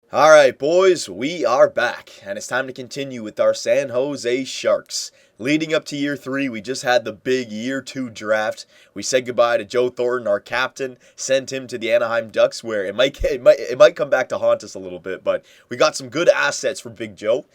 All right, boys, we are back, and it's time to continue with our San Jose Sharks. Leading up to year three, we just had the big year two draft. We said goodbye to Joe Thornton, our captain, sent him to the Anaheim Ducks, where it might come back to haunt us a little bit. But we got some good assets for Big Joe,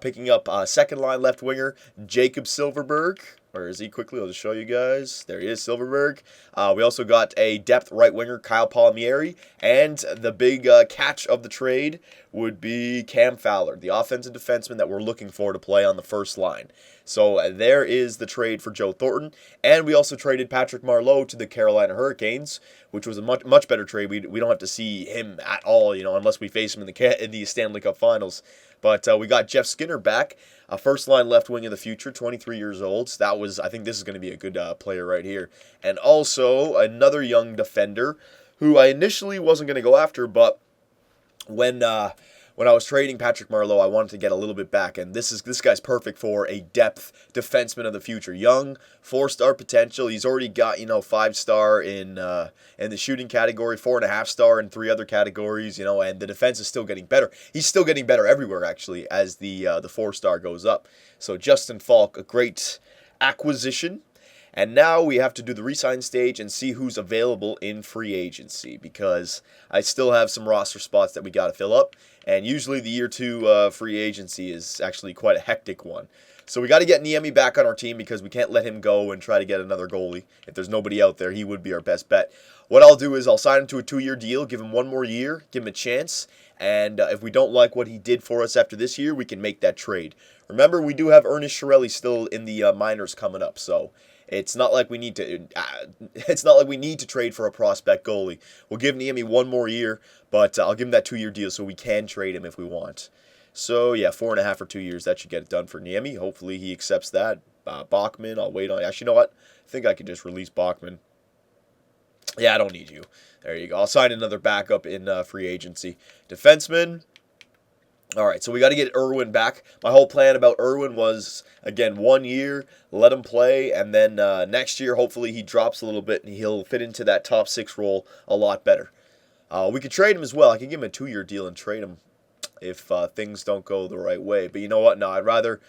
picking up second line left winger Jacob Silverberg. Where is he quickly? I'll just show you guys. There he is, Silverberg. We also got a depth right winger, Kyle Palmieri. And the big catch of the trade would be Cam Fowler, the offensive defenseman that we're looking for to play on the first line. So there is the trade for Joe Thornton. And we also traded Patrick Marleau to the Carolina Hurricanes, which was a much better trade. We don't have to see him at all, unless we face him in the Stanley Cup Finals. But we got Jeff Skinner back, a first-line left wing of the future, 23 years old. So I think this is going to be a good player right here. And also another young defender who I initially wasn't going to go after, but when I was trading Patrick Marleau, I wanted to get a little bit back, and this guy's perfect for a depth defenseman of the future. Young, 4-star potential. He's already got 5-star in the shooting category, 4.5-star in 3 other categories. And the defense is still getting better. He's still getting better everywhere actually as the 4-star goes up. So Justin Falk, a great acquisition. And now we have to do the re-sign stage and see who's available in free agency, because I still have some roster spots that we got to fill up. And usually the year 2 free agency is actually quite a hectic one. So we got to get Niemi back on our team, because we can't let him go and try to get another goalie. If there's nobody out there, he would be our best bet. What I'll do is I'll sign him to a 2-year deal, give him 1 more year, give him a chance. And if we don't like what he did for us after this year, we can make that trade. Remember, we do have Ernest Chiarelli still in the minors coming up, so it's not like we need to. It's not like we need to trade for a prospect goalie. We'll give Niemi 1 more year, but I'll give him that 2-year deal so we can trade him if we want. So yeah, 4.5 for 2 years. That should get it done for Niemi. Hopefully he accepts that. Bachman, I'll wait on. Actually, you know what? I think I can just release Bachman. Yeah, I don't need you. There you go. I'll sign another backup in free agency. Defenseman. All right, so we got to get Irwin back. My whole plan about Irwin was, again, 1 year, let him play, and then next year, hopefully he drops a little bit and he'll fit into that top 6 role a lot better. We could trade him as well. I could give him a 2-year deal and trade him if things don't go the right way. But you know what? No, I'd rather.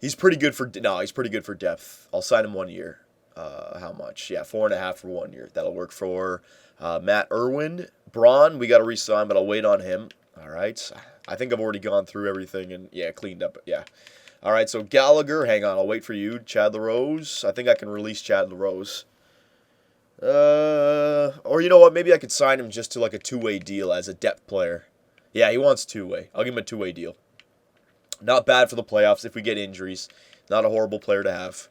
He's pretty good for depth. I'll sign him 1 year. How much? Yeah, 4.5 for 1 year. That'll work for Matt Irwin. Braun, we got to re-sign, but I'll wait on him. All right. I think I've already gone through everything and, cleaned up. Yeah. All right, so Gallagher, hang on. I'll wait for you. Chad LaRose. I think I can release Chad LaRose. Or you know what? Maybe I could sign him just to like a 2-way deal as a depth player. Yeah, he wants 2-way. I'll give him a 2-way deal. Not bad for the playoffs if we get injuries. Not a horrible player to have.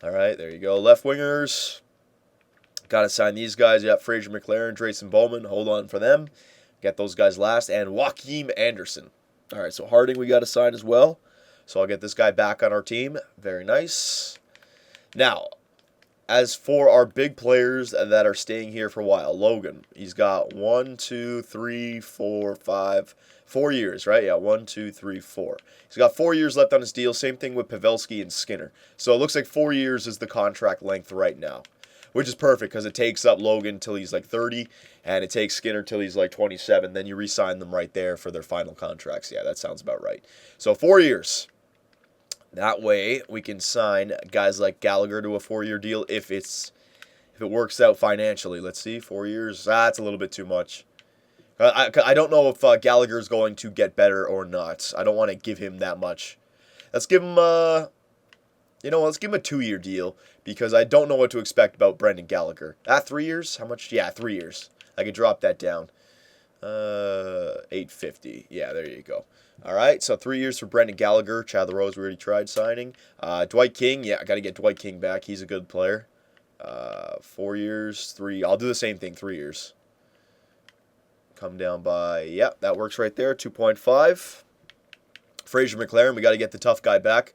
All right, there you go. Left wingers. Got to sign these guys. You got Fraser McLaren, Drayson Bowman. Hold on for them. Get those guys last. And Joakim Anderson. All right, so Harding we got to sign as well. So I'll get this guy back on our team. Very nice. Now, as for our big players that are staying here for a while, Logan, he's got 1, 2, 3, 4, 5, 4 years, right? Yeah, 1, 2, 3, 4. He's got 4 years left on his deal. Same thing with Pavelski and Skinner. So it looks like 4 years is the contract length right now, which is perfect because it takes up Logan till he's like 30, and it takes Skinner till he's like 27. Then you re-sign them right there for their final contracts. Yeah, that sounds about right. So 4 years. That way we can sign guys like Gallagher to a 4-year deal if it works out financially. Let's see, 4 years. That's a little bit too much. I don't know if Gallagher's going to get better or not. I don't want to give him that much. Let's give him let's give him a 2-year deal because I don't know what to expect about Brendan Gallagher. 3 years? How much? Yeah, 3 years. I could drop that down. $850. Yeah, there you go. All right, so 3 years for Brendan Gallagher. Chad LaRose, we already tried signing. Dwight King, yeah, I got to get Dwight King back. He's a good player. 4 years, 3. I'll do the same thing, 3 years. Come down by, yeah, that works right there, 2.5. Fraser McLaren, we got to get the tough guy back.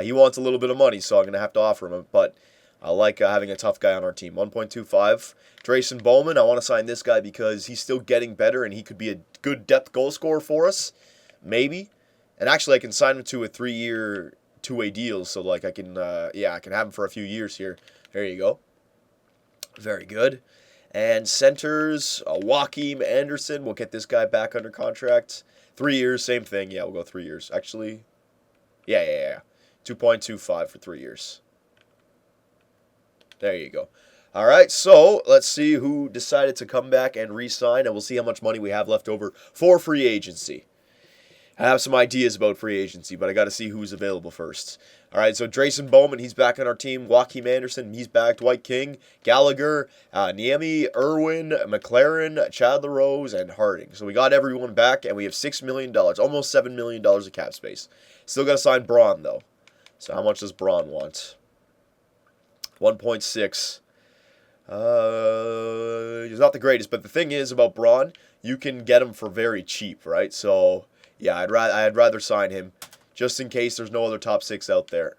He wants a little bit of money, so I'm going to have to offer him, but I like having a tough guy on our team. 1.25. Drayson Bowman, I want to sign this guy because he's still getting better and he could be a good depth goal scorer for us. Maybe. And actually, I can sign him to a 3-year 2-way deal, so like I can have him for a few years here. There you go. Very good. And centers, Joakim Anderson. We'll get this guy back under contract. 3 years, same thing. Yeah, we'll go 3 years. Actually, yeah. 2.25 for 3 years. There you go. All right, so let's see who decided to come back and re-sign, and we'll see how much money we have left over for free agency. I have some ideas about free agency, but I got to see who's available first. All right, so Drayson Bowman, he's back on our team. Joakim Anderson, he's back. Dwight King, Gallagher, Niemi, Irwin, McLaren, Chad LaRose, and Harding. So we got everyone back, and we have $6 million, almost $7 million of cap space. Still got to sign Braun, though. So how much does Braun want? 1.6. He's not the greatest, but the thing is about Braun, you can get him for very cheap, right? So yeah, I'd rather sign him just in case there's no other top 6 out there.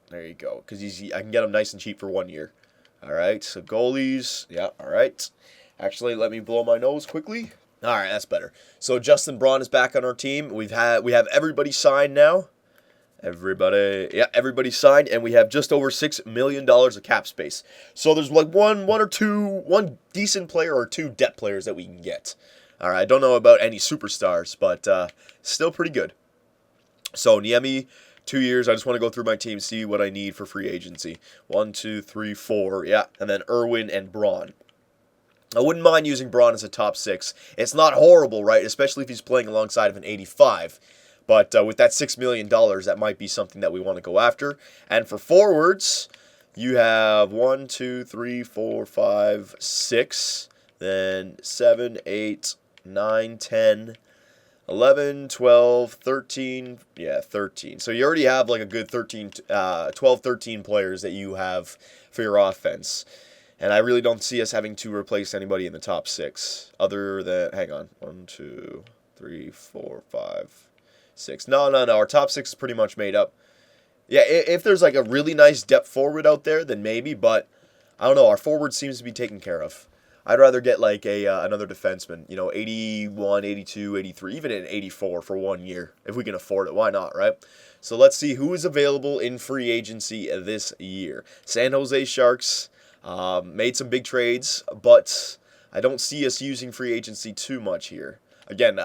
There you go, because I can get him nice and cheap for 1 year. All right, so goalies, yeah, all right. Actually, let me blow my nose quickly. All right, that's better. So Justin Braun is back on our team. We have everybody signed now. Everybody signed, and we have just over $6 million of cap space. So there's like one decent player or 2 depth players that we can get. All right, I don't know about any superstars, but still pretty good. So Niemi, 2 years. I just want to go through my team, see what I need for free agency. 1, 2, 3, 4, yeah, and then Irwin and Braun. I wouldn't mind using Braun as a top 6. It's not horrible, right? Especially if he's playing alongside of an 85. But with that $6 million, that might be something that we want to go after. And for forwards, you have 1, 2, 3, 4, 5, 6, then 7, 8, 9, 10, 11, 12, 13. Yeah, 13. So you already have like a good 12, 13 players that you have for your offense. And I really don't see us having to replace anybody in the top 6. Other than, hang on, 1, 2, 3, 4, 5, 6. No. Our top 6 is pretty much made up. Yeah, if there's like a really nice depth forward out there, then maybe. But I don't know. Our forward seems to be taken care of. I'd rather get like another defenseman. 81, 82, 83, even an 84 for 1 year if we can afford it. Why not, right? So let's see who is available in free agency this year. San Jose Sharks made some big trades, but I don't see us using free agency too much here. Again,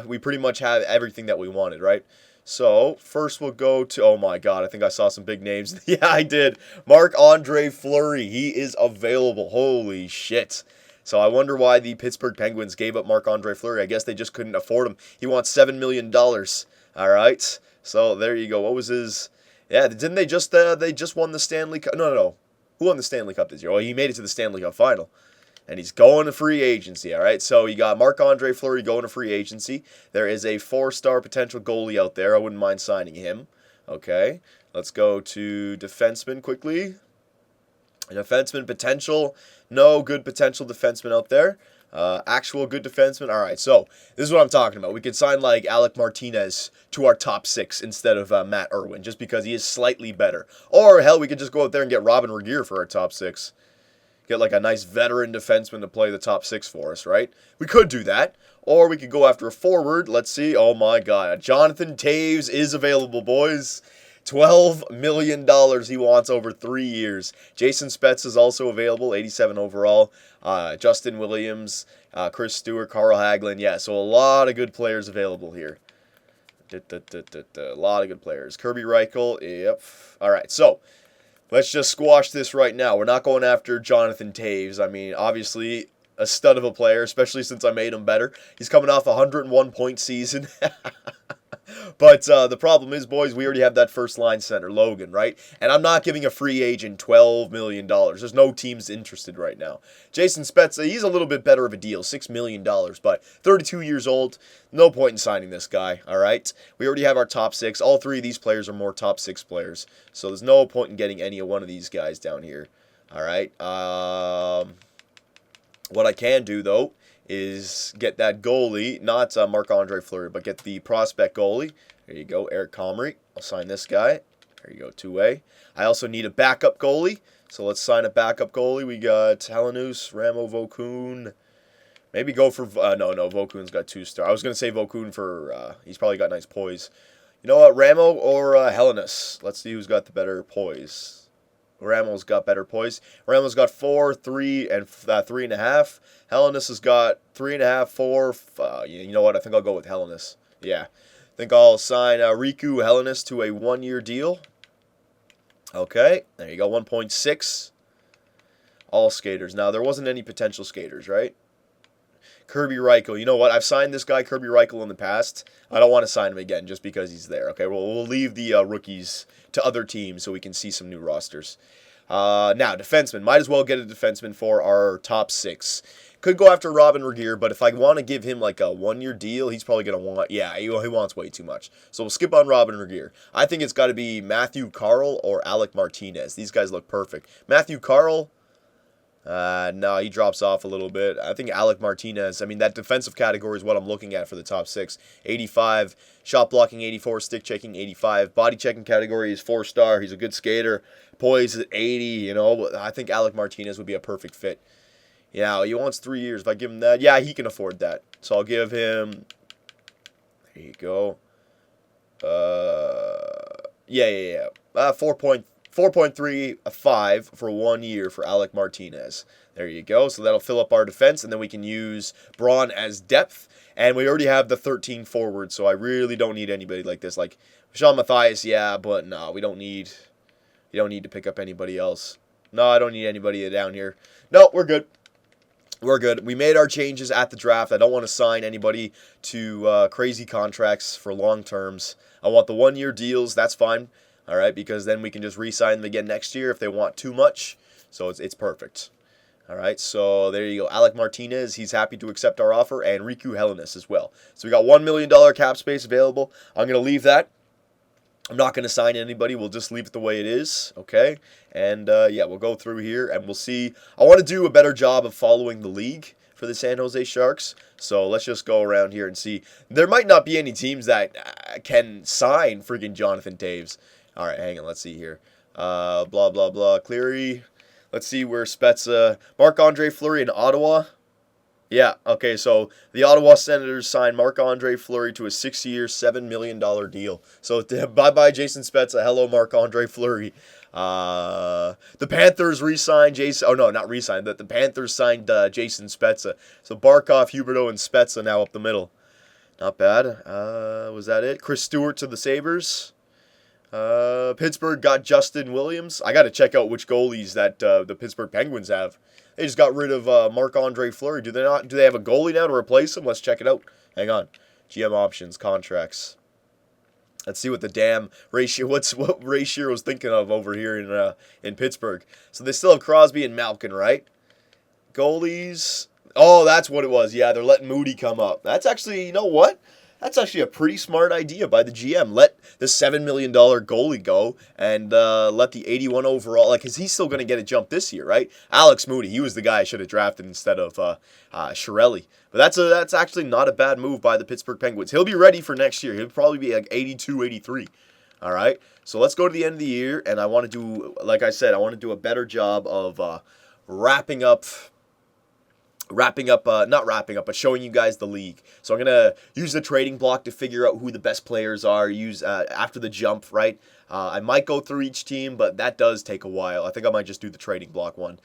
we pretty much have everything that we wanted, right? So, first we'll go to, oh my god, I think I saw some big names. Yeah, I did. Marc-Andre Fleury, he is available. Holy shit. So I wonder why the Pittsburgh Penguins gave up Marc-Andre Fleury. I guess they just couldn't afford him. He wants $7 million. All right. So, there you go. What was his... Yeah, didn't they just won the Stanley Cup? No. Who won the Stanley Cup this year? Well, he made it to the Stanley Cup final. And he's going to free agency, all right? So you got Marc-Andre Fleury going to free agency. There is a 4-star potential goalie out there. I wouldn't mind signing him. Okay, let's go to defenseman quickly. Defenseman potential. No good potential defenseman out there. Actual good defenseman. All right, so this is what I'm talking about. We could sign like Alec Martinez to our top 6 instead of Matt Irwin, just because he is slightly better. Or, hell, we could just go out there and get Robin Regeer for our top 6. Get like a nice veteran defenseman to play the top 6 for us, right? We could do that. Or we could go after a forward. Let's see. Oh my god. Jonathan Toews is available, boys. $12 million he wants over 3 years. Jason Spetz is also available, 87 overall. Justin Williams, Chris Stewart, Carl Hagelin. Yeah, so a lot of good players available here. A lot of good players. Kirby Reichel. Yep. All right, so let's just squash this right now. We're not going after Jonathan Toews. I mean, obviously, a stud of a player, especially since I made him better. He's coming off a 101-point season. But the problem is, boys, we already have that first-line center, Logan, right? And I'm not giving a free agent $12 million. There's no teams interested right now. Jason Spezza, he's a little bit better of a deal, $6 million, but 32 years old. No point in signing this guy, all right? We already have our top 6. All 3 of these players are more top 6 players. So there's no point in getting any one of these guys down here, all right? What I can do, though, is get that goalie, not Marc-Andre Fleury, but get the prospect goalie. There you go, Eric Comrie. I'll sign this guy. There you go, 2A. I also need a backup goalie, so let's sign a backup goalie. We got Halanus, Ramo, Vokun. Maybe go for... no, Vokun's got 2-star. I was going to say Vokun for... he's probably got nice poise. You know what, Ramo or Halanus? Let's see who's got the better poise. Ramo's got better poise. Ramo's got 4, 3, and 3.5. Hellenis has got 3.5, 4. You know what? I think I'll go with Hellenis. Yeah. I think I'll sign Riku Hellenis to a 1-year deal. Okay. There you go. 1.6. All skaters. Now, there wasn't any potential skaters, right? Kirby Reichel. You know what? I've signed this guy, Kirby Reichel, in the past. I don't want to sign him again just because he's there. Okay, we'll leave the rookies to other teams so we can see some new rosters. Now, defenseman. Might as well get a defenseman for our top 6. Could go after Robin Regeer, but if I want to give him like a 1-year deal, he's probably going to want... Yeah, he wants way too much. So we'll skip on Robin Regeer. I think it's got to be Matthew Carl or Alec Martinez. These guys look perfect. Matthew Carl... no, he drops off a little bit. I think Alec Martinez, I mean, that defensive category is what I'm looking at for the top 6. 85, shot blocking 84, stick checking 85. Body checking category is 4-star. He's a good skater. Poise at 80, you know. I think Alec Martinez would be a perfect fit. Yeah, he wants 3 years. If I give him that, yeah, he can afford that. So I'll give him, there you go. 4.35 for 1 year for Alec Martinez. There you go. So that'll fill up our defense, and then we can use Braun as depth. And we already have the 13 forward, so I really don't need anybody like this. Like Sean Matthias, yeah, but no, we don't need. You don't need to pick up anybody else. No, I don't need anybody down here. No, we're good. We're good. We made our changes at the draft. I don't want to sign anybody to crazy contracts for long terms. I want the 1-year deals. That's fine. All right, because then we can just re-sign them again next year if they want too much. So it's perfect. All right, so there you go. Alec Martinez, he's happy to accept our offer, and Riku Hellenis as well. So we got $1 million cap space available. I'm going to leave that. I'm not going to sign anybody. We'll just leave it the way it is, okay? And, yeah, we'll go through here, and we'll see. I want to do a better job of following the league for the San Jose Sharks. So let's just go around here and see. There might not be any teams that can sign freaking Jonathan Toews. All right, hang on. Let's see here. Blah, blah, blah. Cleary. Let's see where Spezza. Marc-Andre Fleury in Ottawa. Yeah, okay, so the Ottawa Senators signed Marc-Andre Fleury to a 6-year, $7 million deal. So bye-bye Jason Spezza. Hello, Marc-Andre Fleury. The Panthers re-signed Jason... Oh, no, not re-signed. The Panthers signed Jason Spezza. So Barkov, Huberdeau, and Spezza now up the middle. Not bad. Was that it? Chris Stewart to the Sabres. Pittsburgh got Justin Williams. I got to check out which goalies that the Pittsburgh Penguins have. They just got rid of Marc-Andre Fleury. Do they have a goalie now to replace him? Let's check it out. Hang on. GM options, contracts. Let's see what the damn ratio. What Ray Shero's thinking of over here in Pittsburgh. So they still have Crosby and Malkin, right? Goalies. Oh, that's what it was. Yeah, they're letting Moody come up. That's actually, you know what? That's actually a pretty smart idea by the GM. Let the $7 million goalie go and let the 81 overall, like, because he's still going to get a jump this year, right? Alex Moody, he was the guy I should have drafted instead of Chiarelli. But that's actually not a bad move by the Pittsburgh Penguins. He'll be ready for next year. He'll probably be like 82, 83. All right? So let's go to the end of the year, and I want to do, like I said, I want to do a better job of not wrapping up, but showing you guys the league. So I'm going to use the trading block to figure out who the best players are, use after the jump, right? I might go through each team, but that does take a while. I think I might just do the trading block one.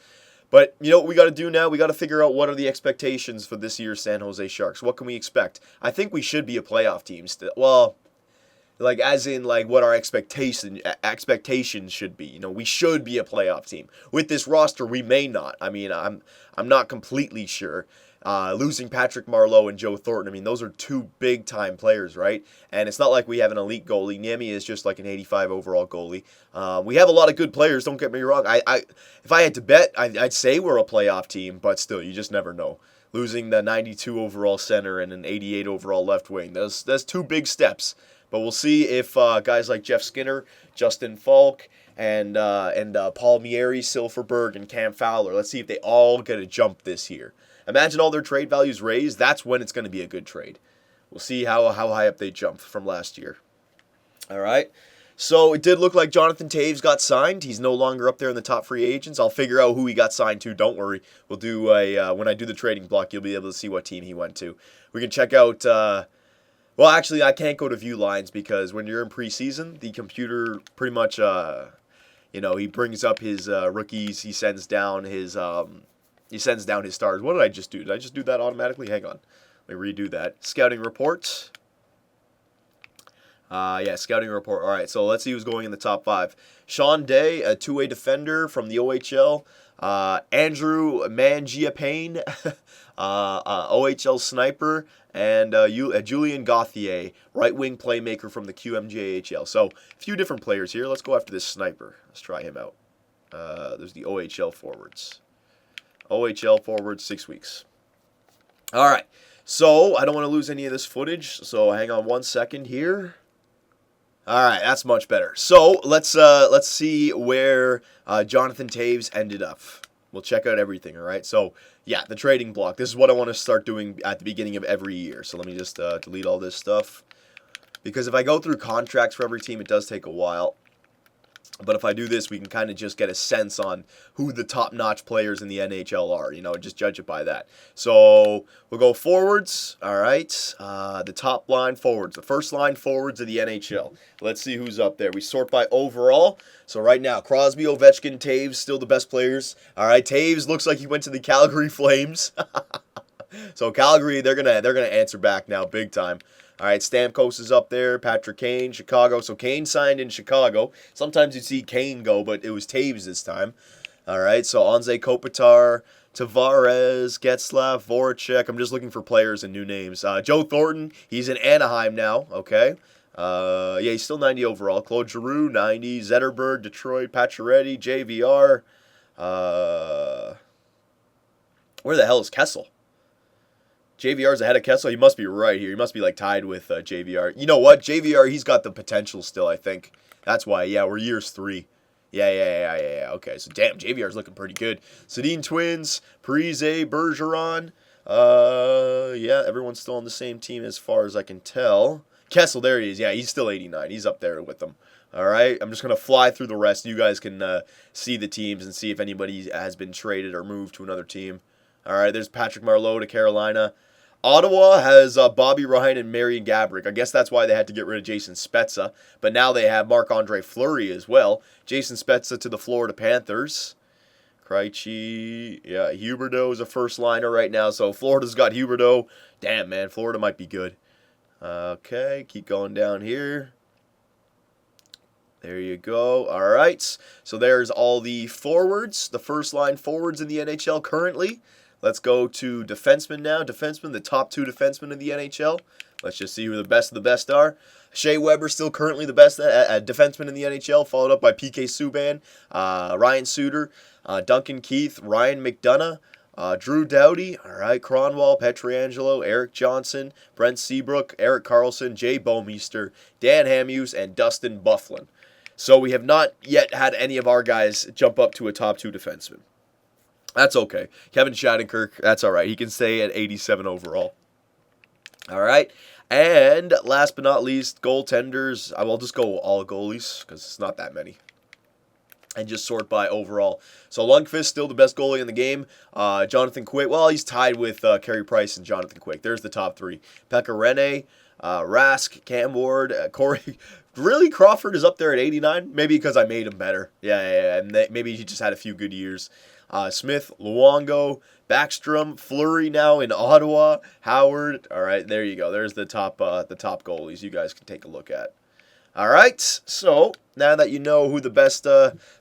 But you know what we got to do now? We got to figure out what are the expectations for this year's San Jose Sharks. What can we expect? I think we should be a playoff team still. Well, like as in like what our expectations should be. You know, we should be a playoff team. With this roster, we may not. I mean, I'm not completely sure. Losing Patrick Marleau and Joe Thornton, I mean, those are two big-time players, right? And it's not like we have an elite goalie. Niemi is just like an 85 overall goalie. We have a lot of good players, don't get me wrong. If I had to bet, I'd say we're a playoff team, but still, you just never know. Losing the 92 overall center and an 88 overall left wing, that's two big steps. But we'll see if guys like Jeff Skinner, Justin Falk, and Paul Mieri, Silverberg, and Cam Fowler, let's see if they all get a jump this year. Imagine all their trade values raised. That's when it's going to be a good trade. We'll see how high up they jump from last year. All right. So it did look like Jonathan Toews got signed. He's no longer up there in the top free agents. I'll figure out who he got signed to. Don't worry. We'll do when I do the trading block, you'll be able to see what team he went to. We can check out. Well, actually, I can't go to view lines because when you're in preseason, the computer pretty much. he brings up his rookies. He sends down his stars. What did I just do? Did I just do that automatically? Hang on. Let me redo that. Scouting report. Scouting report. All right, so let's see who's going in the top 5. Sean Day, a two-way defender from the OHL. Andrew Mangiapane, OHL sniper. And Julian Gauthier, right-wing playmaker from the QMJHL. So, a few different players here. Let's go after this sniper. Let's try him out. There's the OHL forwards. OHL forwards, 6 weeks. All right. So, I don't want to lose any of this footage. So, hang on 1 second here. All right, that's much better. So, let's see where Jonathan Toews ended up. We'll check out everything, all right? So, yeah, the trading block. This is what I want to start doing at the beginning of every year. So let me just delete all this stuff. Because if I go through contracts for every team, it does take a while. But if I do this, we can kind of just get a sense on who the top-notch players in the NHL are, just judge it by that. So we'll go forwards, all right? The top line forwards, the first line forwards of the NHL. Let's see who's up there. We sort by overall. So right now, Crosby, Ovechkin, Toews, still the best players. All right, Toews looks like he went to the Calgary Flames. So Calgary, they're gonna answer back now, big time. All right, Stamkos is up there. Patrick Kane, Chicago. So Kane signed in Chicago. Sometimes you see Kane go, but it was Toews this time. All right, so Anze Kopitar, Tavares, Getzlaf, Voracek. I'm just looking for players and new names. Joe Thornton, he's in Anaheim now. Okay. He's still 90 overall. Claude Giroux, 90. Zetterberg, Detroit. Pacioretty, JVR. Where the hell is Kessel? JVR's ahead of Kessel. He must be right here. He must be tied with JVR. You know what? JVR, he's got the potential still, I think. That's why. Yeah, we're years 3. Yeah. Okay, so damn, JVR's looking pretty good. Sedin Twins, Parise, Bergeron. Everyone's still on the same team as far as I can tell. Kessel, there he is. Yeah, he's still 89. He's up there with them. All right, I'm just going to fly through the rest. You guys can see the teams and see if anybody has been traded or moved to another team. All right, there's Patrick Marleau to Carolina. Ottawa has Bobby Ryan and Marian Gaborik. I guess that's why they had to get rid of Jason Spezza. But now they have Marc-Andre Fleury as well. Jason Spezza to the Florida Panthers. Krejci. Yeah, Huberdeau is a first liner right now. So Florida's got Huberdeau. Damn, man, Florida might be good. Okay, keep going down here. There you go. All right. So there's all the forwards, the first line forwards in the NHL currently. Let's go to defensemen now. Defensemen, the top 2 defensemen in the NHL. Let's just see who the best of the best are. Shea Weber still currently the best defenseman in the NHL, followed up by PK Subban, Ryan Suter, Duncan Keith, Ryan McDonough, Drew Doughty, all right, Cronwall, Pietrangelo, Eric Johnson, Brent Seabrook, Eric Carlson, Jay Bouwmeester, Dan Hamhuis, and Dustin Byfuglien. So we have not yet had any of our guys jump up to a top 2 defenseman. That's okay. Kevin Shattenkirk, that's all right. He can stay at 87 overall. All right. And last but not least, goaltenders. I will just go all goalies because it's not that many. And just sort by overall. So Lundqvist, still the best goalie in the game. Jonathan Quick, well, he's tied with Carey Price and Jonathan Quick. There's the top 3. Pekka Rinne, Rask, Cam Ward, Corey. Really, Crawford is up there at 89? Maybe because I made him better. Yeah. And maybe he just had a few good years. Smith, Luongo, Backstrom, Fleury now in Ottawa, Howard. All right, there you go. There's the top goalies you guys can take a look at. All right, so now that you know who the best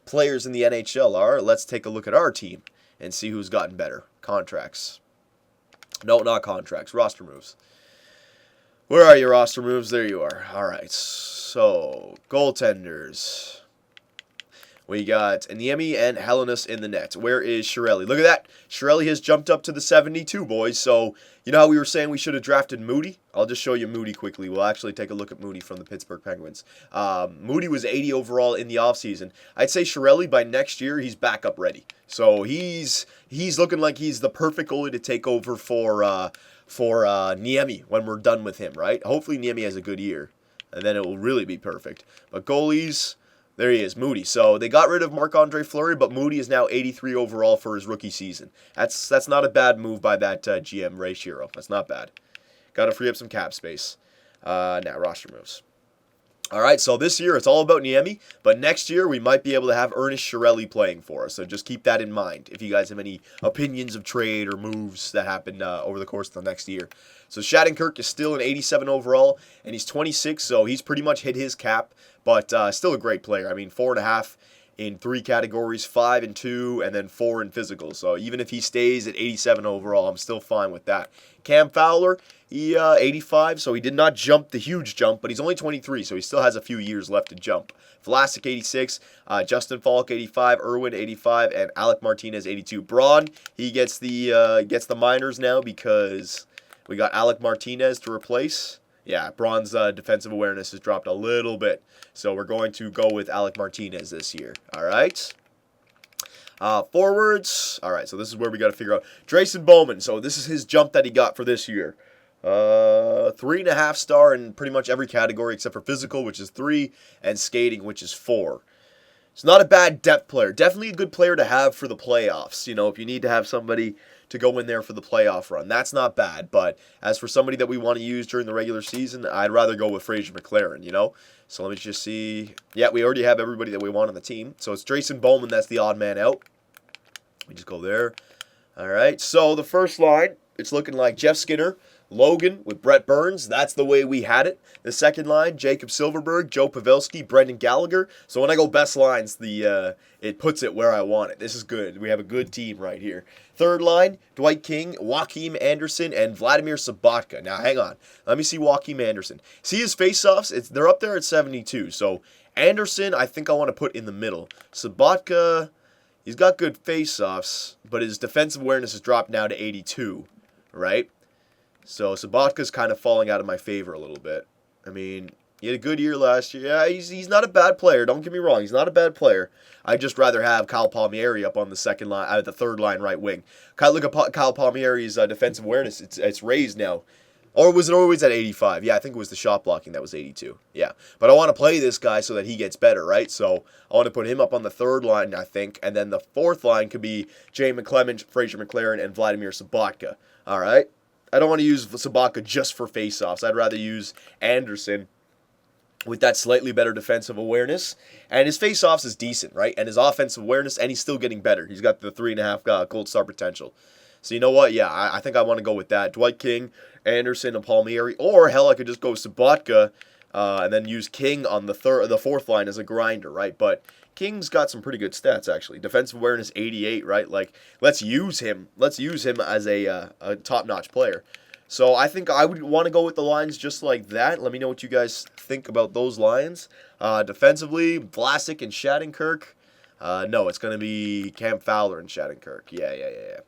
players in the NHL are, let's take a look at our team and see who's gotten better. Contracts. No, not contracts. Roster moves. Where are your roster moves? There you are. All right, so goaltenders. We got Niemi and Hellenis in the net. Where is Chiarelli? Look at that. Chiarelli has jumped up to the 72, boys. So, you know how we were saying we should have drafted Moody? I'll just show you Moody quickly. We'll actually take a look at Moody from the Pittsburgh Penguins. Moody was 80 overall in the offseason. I'd say Chiarelli, by next year, he's backup ready. So, he's looking like he's the perfect goalie to take over for Niemi when we're done with him, right? Hopefully, Niemi has a good year, and then it will really be perfect. But goalies... There he is, Moody. So they got rid of Marc-Andre Fleury, but Moody is now 83 overall for his rookie season. That's not a bad move by that GM, Ray Shero. That's not bad. Got to free up some cap space. Now, roster moves. All right, so this year it's all about Niemi, but next year we might be able to have Ernest Shirelli playing for us. So just keep that in mind if you guys have any opinions of trade or moves that happen over the course of the next year. So Shattenkirk is still an 87 overall, and he's 26, so he's pretty much hit his cap, but still a great player. I mean, 4.5 in 3 categories, 5 in 2, and then 4 in physical. So even if he stays at 87 overall, I'm still fine with that. Cam Fowler, he 85, so he did not jump the huge jump, but he's only 23, so he still has a few years left to jump. Vlasic 86, Justin Falk 85, Irwin 85, and Alec Martinez 82. Braun, he gets the minors now because we got Alec Martinez to replace. Yeah, Braun's defensive awareness has dropped a little bit, so we're going to go with Alec Martinez this year. All right. Forwards. All right, so this is where we got to figure out. Drayson Bowman. So this is his jump that he got for this year. 3.5 star in pretty much every category except for physical, which is 3, and skating, which is 4. It's not a bad depth player. Definitely a good player to have for the playoffs. You know, if you need to have somebody to go in there for the playoff run, that's not bad. But as for somebody that we want to use during the regular season, I'd rather go with Fraser McLaren, you know? So let me just see. Yeah, we already have everybody that we want on the team. So it's Drayson Bowman, that's the odd man out. We just go there. All right, so the first line, it's looking like Jeff Skinner, Logan with Brett Burns. That's the way we had it. The second line, Jacob Silverberg, Joe Pavelski, Brendan Gallagher. So when I go best lines, it puts it where I want it. This is good. We have a good team right here. Third line, Dwight King, Joakim Anderson, and Vladimir Sabatka. Now, hang on. Let me see Joakim Anderson. See his faceoffs? They're up there at 72. So Anderson, I think I want to put in the middle. Sabatka, he's got good faceoffs, but his defensive awareness has dropped now to 82, right? So Sabatka's kind of falling out of my favor a little bit. I mean, he had a good year last year. Yeah, he's not a bad player. Don't get me wrong. He's not a bad player. I'd just rather have Kyle Palmieri up on the second line, the third line right wing. Look at Kyle Palmieri's defensive awareness. It's raised now. Or was it always at 85? Yeah, I think it was the shot blocking that was 82. Yeah, but I want to play this guy so that he gets better, right? So I want to put him up on the third line, I think. And then the fourth line could be Jay McClement, Fraser McLaren, and Vladimir Sabatka. All right? I don't want to use Sabatka just for faceoffs. I'd rather use Anderson with that slightly better defensive awareness. And his faceoffs is decent, right? And his offensive awareness, and he's still getting better. He's got the 3.5 gold star potential. So you know what? Yeah, I think I want to go with that. Dwight King, Anderson, and Palmieri. Or, hell, I could just go with Sabatka and then use King on the fourth line as a grinder, right? But King's got some pretty good stats, actually. Defensive awareness, 88, right? Like, let's use him. Let's use him as a top-notch player. So I think I would want to go with the lines just like that. Let me know what you guys think about those lines. Defensively, Vlasic and Shattenkirk. No, it's going to be Cam Fowler and Shattenkirk. Yeah.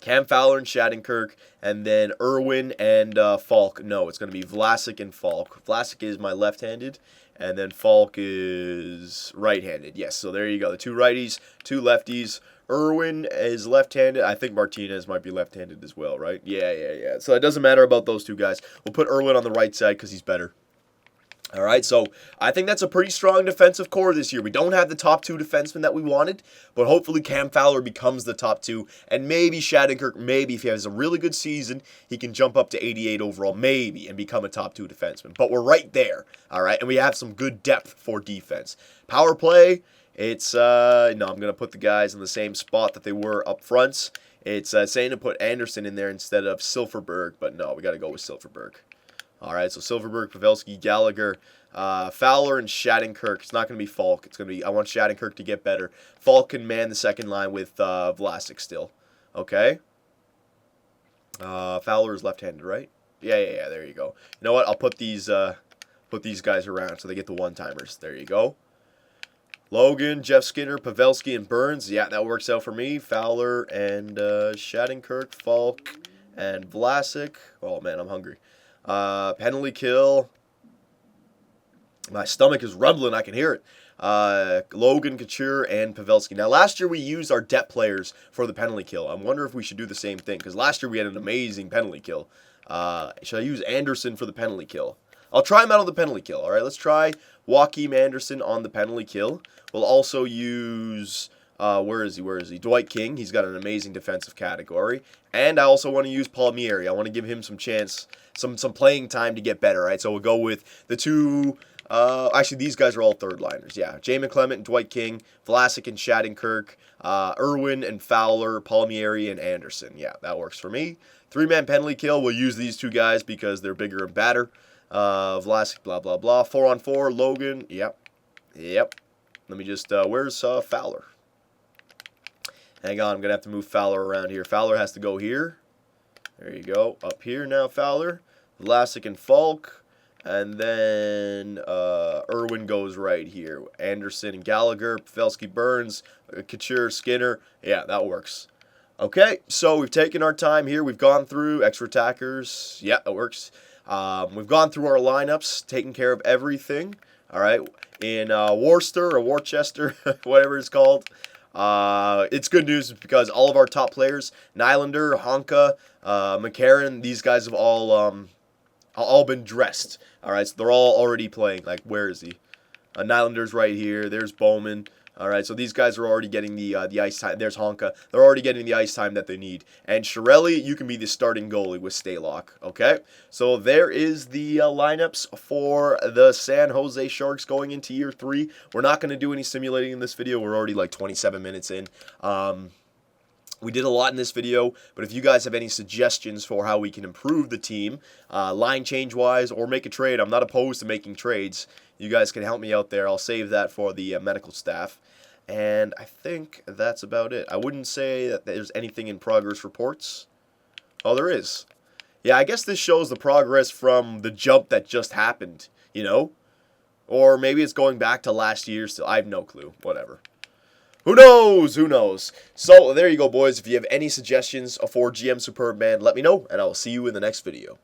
Cam Fowler and Shattenkirk, and then Irwin and Falk. No, it's going to be Vlasic and Falk. Vlasic is my left-handed, and then Falk is right-handed. Yes, so there you go. The 2 righties, 2 lefties. Irwin is left-handed. I think Martinez might be left-handed as well, right? Yeah. So it doesn't matter about those 2 guys. We'll put Irwin on the right side because he's better. All right, so I think that's a pretty strong defensive core this year. We don't have the top 2 defensemen that we wanted, but hopefully Cam Fowler becomes the top 2, and maybe Shattenkirk, maybe if he has a really good season, he can jump up to 88 overall, maybe, and become a top 2 defenseman. But we're right there, all right, and we have some good depth for defense. Power play, it's, no, I'm going to put the guys in the same spot that they were up front. It's saying to put Anderson in there instead of Silverberg, but no, we got to go with Silverberg. All right, so Silverberg, Pavelski, Gallagher, Fowler, and Shattenkirk. It's not going to be Falk. It's going to be, I want Shattenkirk to get better. Falk can man the second line with Vlasic still. Okay. Fowler is left-handed, right? Yeah, there you go. You know what? I'll put these guys around so they get the one-timers. There you go. Logan, Jeff Skinner, Pavelski, and Burns. Yeah, that works out for me. Fowler and Shattenkirk, Falk, and Vlasic. Oh, man, I'm hungry. Penalty kill. My stomach is rumbling. I can hear it. Logan, Couture, and Pavelski. Now, last year we used our depth players for the penalty kill. I wonder if we should do the same thing, because last year we had an amazing penalty kill. Should I use Anderson for the penalty kill? I'll try him out on the penalty kill. All right, let's try Joakim Anderson on the penalty kill. We'll also use Where is he? Where is he? Dwight King. He's got an amazing defensive category. And I also want to use Palmieri. I want to give him some chance, some playing time to get better, right? So we'll go with the two. Actually, these guys are all third liners. Yeah, Jamin Clement and Dwight King, Vlasic and Shattenkirk, Irwin and Fowler, Palmieri and Anderson. Yeah, that works for me. 3-man penalty kill. We'll use these two guys because they're bigger and badder. Vlasic, blah blah blah. 4-on-4, Logan. Yep. Let me just. Where's Fowler? Hang on, I'm going to have to move Fowler around here. Fowler has to go here. There you go. Up here now, Fowler. Vlasic and Falk. And then Irwin goes right here. Anderson and Gallagher. Pavelski, Burns. Couture, Skinner. Yeah, that works. Okay, so we've taken our time here. We've gone through extra attackers. Yeah, that works. We've gone through our lineups, taken care of everything. All right, in Worcester or Worcester, whatever it's called. It's good news because all of our top players, Nylander, Honka, McCarron, these guys have all been dressed. All right, so they're all already playing. Like, where is he? Nylander's right here. There's Bowman. All right, so these guys are already getting the ice time. There's Honka. They're already getting the ice time that they need. And Chiarelli, you can be the starting goalie with Stalock. Okay, so there is the lineups for the San Jose Sharks going into year 3. We're not going to do any simulating in this video. We're already like 27 minutes in. We did a lot in this video, but if you guys have any suggestions for how we can improve the team, line change-wise, or make a trade, I'm not opposed to making trades. You guys can help me out there. I'll save that for the medical staff. And I think that's about it. I wouldn't say that there's anything in progress reports. Oh, there is. Yeah, I guess this shows the progress from the jump that just happened, you know? Or maybe it's going back to last year still. I have no clue. Whatever. Who knows? Who knows? So, there you go, boys. If you have any suggestions for GM Superbman, let me know, and I will see you in the next video.